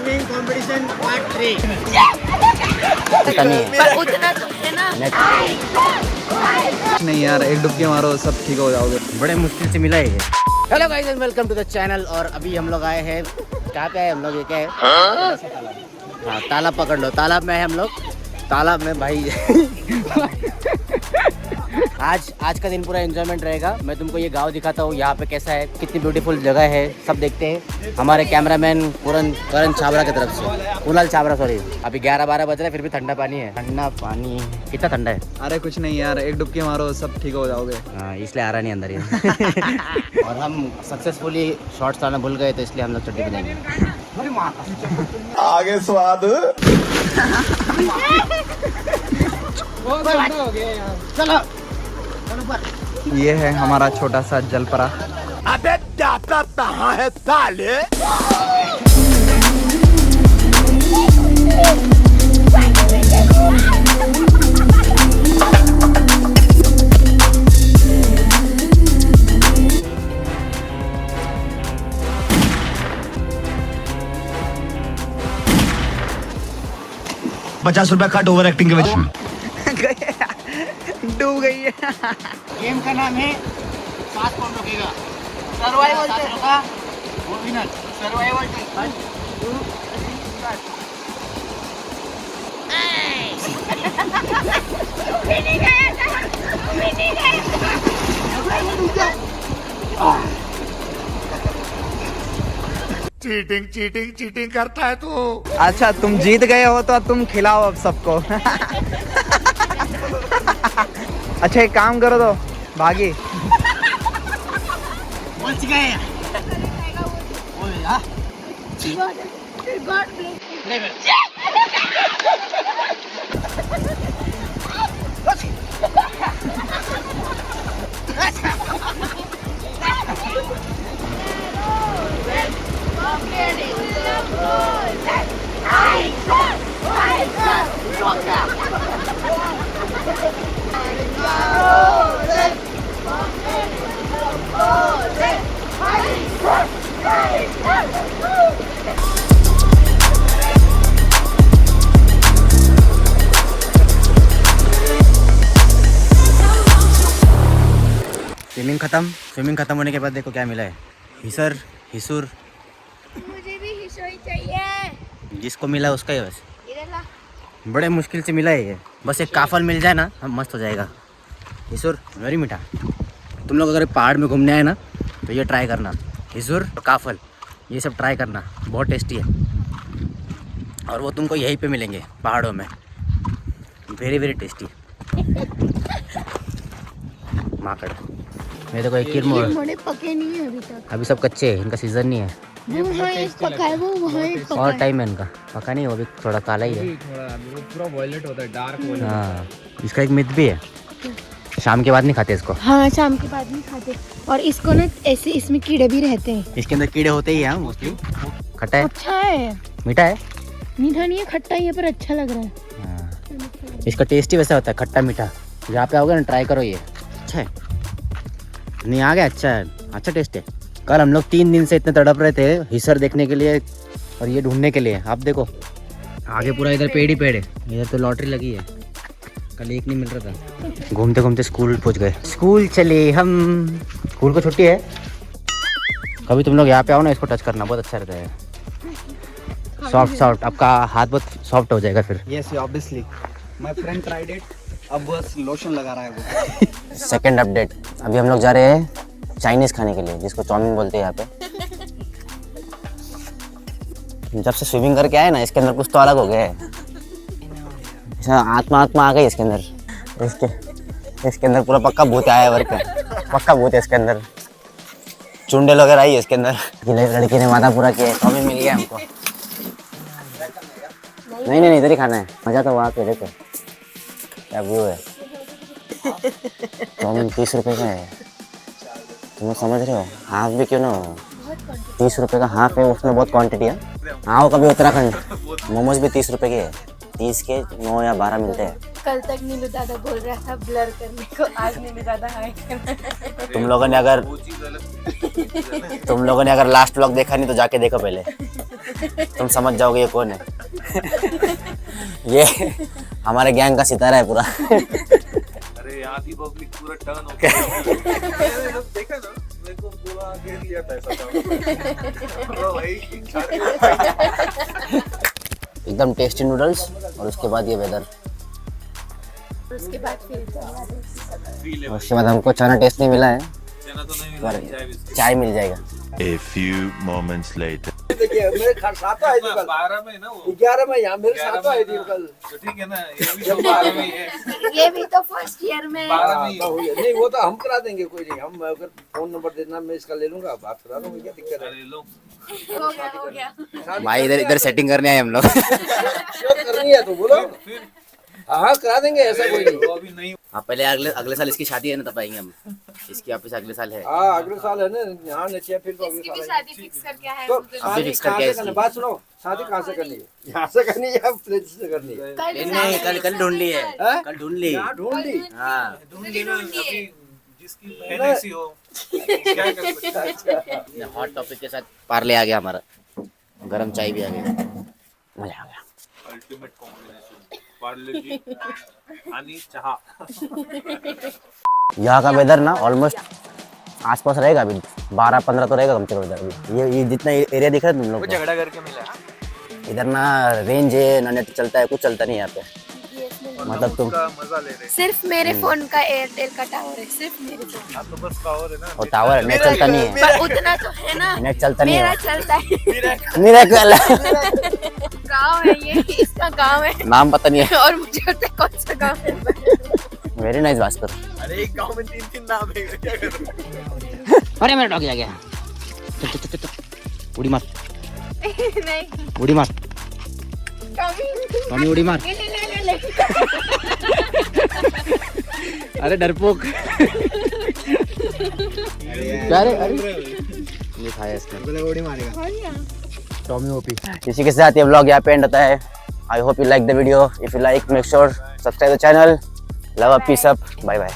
Swimming competition part 3। पर उतना तो है ना। नहीं यार, एक डुबकी मारो सब ठीक हो जाओगे। बड़े मुश्किल से मिला है ये। Hello guys and welcome to the channel. और अभी हम लोग आए हैं, कहाँ पे आए हम लोग, ये क्या है? हाँ, तालाब पकड़ लो। तालाब में है हम लोग, तालाब में भाई। आज का दिन पूरा एंजॉयमेंट रहेगा। मैं तुमको ये गांव दिखाता हूँ, यहाँ पे कैसा है, कितनी ब्यूटीफुल जगह है, सब देखते हैं। हमारे कैमरामैन करण छाबरा की तरफ से, कुणाल छाबरा सॉरी। अभी 11-12 बज रहे हैं, फिर भी ठंडा पानी है। ठंडा पानी कितना ठंडा है? अरे कुछ नहीं यार, एक डुबकी मारो सब ठीक हो जाओगे। हाँ, इसलिए आ रहा नहीं अंदर ये। और हम सक्सेसफुली शॉर्ट्स लाना भूल गए, तो इसलिए हम लोग चड्डी पहनेंगे। आगे स्वाद चलो ये है हमारा छोटा सा जलपरा। अबे दाता कहाँ है साले? 50 रुपया कट ओवर एक्टिंग के वजह डूब गई है। गेम का नाम है 7 कौन रोकेगा। सर्वाइवल होगा वो विनर। सर्वाइवल चीटिंग करता है तू। अच्छा तुम जीत गए हो तो तुम खिलाओ अब सबको। अच्छा एक काम करो तो भागी। बच गए। स्विमिंग खत्म होने के बाद देखो क्या मिला है। हिसुर। मुझे भी हिसोई चाहिए। जिसको मिला उसका ही बस। इधर ला। बड़े मुश्किल से मिला है ये। बस एक काफल मिल जाए ना, हम मस्त हो जाएगा। हिसुर वेरी मीठा। तुम लोग अगर पहाड़ में घूमने आए ना तो ये ट्राई करना। हिसुर और काफल ये सब ट्राई करना, बहुत टेस्टी है। और वो तुमको यहीं पे मिलेंगे पहाड़ों में। Very tasty. माकड़ मैं देखो एक किरमोड़ पके नहीं है अभी तक। अभी सब कच्चे हैं, इनका सीजन नहीं है। वो वहाँ एक पका है, वो वहाँ एक पका और है। टाइम है इनका, पका नहीं, वो भी थोड़ा काला ही है। पूरा वॉयलेट होता है, डार्क वॉयलेट। हाँ, इसका एक मिथ भी है, शाम के बाद नहीं खाते इसको। हाँ शाम के बाद नहीं खाते। और इसको ना ऐसे इसमें कीड़े भी रहते हैं। इसके अंदर कीड़े होते ही हैं मोस्टली। खट्टा है, अच्छा है, मीठा है। मीठा नहीं है, खट्टा ही है, पर अच्छा लग रहा है। हाँ। इसका टेस्ट ही वैसा होता है, खट्टा मीठा। यहाँ पे आओगे ना ट्राई करो, ये अच्छा है। नहीं आ गया, अच्छा टेस्ट है। कल हम लोग 3 दिन से इतने तड़प रहे थे हिसर देखने के लिए और ये ढूंढने के लिए। आप देखो आगे पूरा इधर पेड़ ही पेड़ है। इधर तो लॉटरी लगी है, कल एक नहीं मिल रहा था। घूमते घूमते स्कूल पहुंच गए। स्कूल चले हम, स्कूल को छुट्टी है। कभी तुम लोग यहाँ पे आओ ना, इसको टच करना बहुत अच्छा रहता है। सॉफ्ट, आपका हाथ बहुत सॉफ्ट हो जाएगा फिर। Yes obviously, my friend tried it. अब बस लोशन लगा रहा है वो। सेकेंड अपडेट, अभी हम लोग जा रहे हैं चाइनीज खाने के लिए, जिसको चाउमीन बोलते हैं यहाँ पे। जब से स्विमिंग करके आए ना, इसके अंदर कुछ तो अलग हो गया है। आत्मा आ गई इसके अंदर। इसके अंदर पूरा पक्का भूत आया है, वर्क पक्का भूत है इसके अंदर। चुंडेल वगैरह आई है इसके अंदर। लड़की ने वादा पूरा किया, चाउमीन मिल गया हमको। नहीं इधर ही खाना है, मजा तो वहाँ पे। देखो क्या व्यू है। चाउमीन 30 रुपये का है, तुम समझ रहे हो? हाफ भी क्यों ना हो, 30 रुपये का हाफ है, उसमें बहुत क्वांटिटी है। आओ कभी उत्तराखंड, मोमोज भी 30 रुपये के है। 30 के 9 या 12 मिलते हैं। कल तक नीलू दादा बोल रहा था ब्लर करने को, आज नीलू दादा हाय करना। तुम लोगों ने अगर लास्ट व्लॉग देखा नहीं तो जाके देखो पहले। तुम समझ जाओगे ये कौन है। ये हमारे गैंग का सितारा है पूरा। अरे यहाँ की पब्लिक पूरा टर्न हो गया। मैंने जब देखा ना मेरे को पूरा घेर लिया था ऐसा था। भाई एकदम टेस्टी नूडल्स और उसके बाद ये वेदर, उसके बाद फिर उसके बाद हमको चना टेस्ट नहीं मिला है, चना तो नहीं मिला, चाय बिस्किट। चाय मिल जाएगा। A few moments later. देखिए मेरे घर साथ आए थे कल 12 में ना वो 11 में यहाँ मेरे साथ आए थे कल। तो ठीक है ना, ये भी तो 12 में ही है। ये भी तो फर्स्ट ईयर में 12 में ही तो हुई है। नहीं वो तो हम करा देंगे, कोई नहीं, हम अगर फोन नंबर देना मैं इसका ले लूंगा, बात करा दूंगा, क्या दिक्कत है। अरे लो हो गया भाई इधर सेटिंग करने आए हम लोग। शोध करनी है तो बोलो, फिर हाँ करा देंगे, ऐसा कोई नहीं। वो अभी नहीं। हाँ पहले अगले साल इसकी शादी है ना, तब आएंगे हम। इसकी ऑफिस अगले साल है। हाँ अगले साल है ना, यहाँ नचिया फिर तो अगले इसकी भी साल है। शादी फिक्स करके आए तो हैं मुझे। शादी फिक्स कहाँ करके से इसकी। करनी, बात सुनो, शादी कहाँ से करनी है, यहाँ से करनी है या प्लेस से करनी है? नहीं कल ढूंढ ली है, हैं? कल ढूंढ ली। यहाँ ढूंढ ली। हाँ ढूंढ लेना, अभी जिसकी बहन ऐसी हो क्या कर सकते हैं। हॉट टॉपिक के साथ पार्ले आ गया हमारा, गरम चाय भी आ गई, मजा आ गया। अल्टीमेट कॉम्बिनेशन पार्ले जी आणि चहा। यहाँ का वेदर ना ऑलमोस्ट आसपास रहेगा, अभी 12-15 तो रहेगा कम से कम इधर अभी। ये जितना एरिया दिख रहा है तुम लोग को, झगड़ा करके मिला इधर ना रेंज है ना नेट चलता है, कुछ चलता नहीं है यहाँ पे। मतलब तुम मजा ले रहे सिर्फ मेरे फोन का एयरटेल का टावर है, सिर्फ मेरे फोन हैं। आप तो बस टावर है ना। और टावर नेट चलता नहीं है, पर उतना तो है ना, नेट चलता नहीं मेरा है। चलता है। मिरेकल गांव है ये, इसका गांव है नाम पता नहीं है। और मुझे पता है कौन सा गांव है। Very nice Bhaskar. अरे एक गांव में 3-3 नाम है, क्या करूं। अरे मेरा डॉग आ गया। चल उड़ी मत, नहीं उड़ी मत, टॉमी उड़ी मत। ले। अरे डरपोक। अरे ये खाया इसने, उड़ी मारेगा। Tommy OP. इसी के साथ ये व्लॉग यहाँ पे एंड होता है। I hope you like the video. If you like make sure subscribe the channel. Love up, peace up, bye bye.